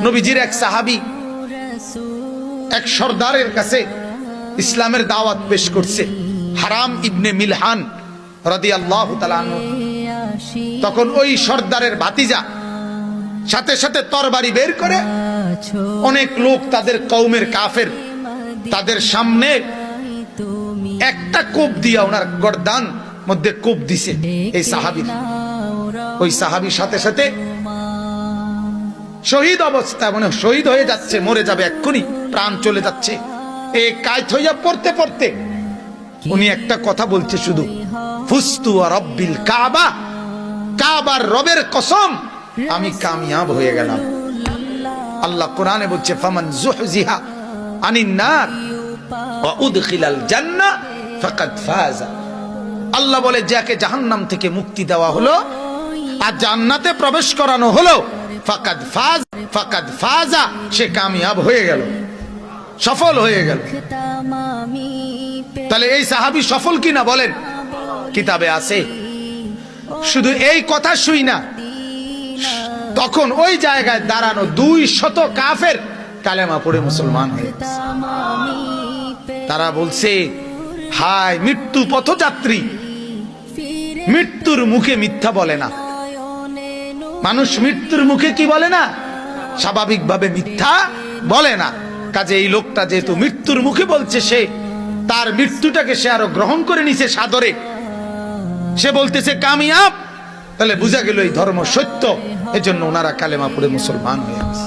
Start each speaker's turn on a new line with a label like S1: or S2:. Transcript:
S1: নবীজির এক সাহাবী এক সর্দারের কাছে ইসলামের দাওয়াত পেশ করছে, হারাম ইবনে মিলহান রাদিয়াল্লাহু তাআলা আনহু। তখন ওই সর্দারের ভাতিজা সাথে সাথে তরবারি বের করে অনেক লোক তাদের কওমের কাফের তাদের সামনে একটা কোপ দিয়া ওনার গর্দান মধ্যে কোপ দিছে এই সাহাবী। ওই সাহাবীর সাথে সাথে শহীদ অবস্থা, মানে শহীদ হয়ে যাচ্ছে, মরে যাবে এক্ষুনি, প্রাণ চলে যাচ্ছে। এই কায়ত হইয়া পড়তে পড়তে উনি একটা কথা বলছে শুধু, ফুস্তু ওয়া রাব্বিল কাবা, কাবার রবের কসম আমি কামিয়াব হয়ে গেলাম। আল্লাহ কোরআনে বলছে ফামান যুহজিহা আনিন নার ওয়া উদখিলাল জান্নাহ ফাকাদ ফাজা। আল্লাহ বলে যাকে জাহান্নাম থেকে মুক্তি দেওয়া হলো আর জান্নাতে প্রবেশ করানো হলো, ফাকাদ ফাজ, ফাকাদ ফাজা, সে কামিয়াব হয়ে গেল, সফল হয়ে গেল। তাহলে এই সাহাবী সফল কিনা বলেন? কিতাবে আছে। শুধু এই কথা শুই না, তখন ওই জায়গায় দাঁড়ানো 200 কাফের কালেমা পড়ে মুসলমান হয়ে গেছে। তারা বলছে হায় মৃত্যু পথযাত্রী, মৃত্যুর মুখে মিথ্যা বলে না। মানুষ মৃত্যুর মুখে কি বলে না? স্বাভাবিকভাবে মিথ্যা বলে না। কাজে এই লোকটা যেহেতু মৃত্যুর মুখে বলছে, সে তার মৃত্যুটাকে সে আরো গ্রহণ করে নিছে সাদরে, সে বলতেছে কামিয়াব, তাহলে বোঝা গেল এই ধর্ম সত্য। এজন্য ওনারা কালেমা পড়ে মুসলমান হয়ে গেছে।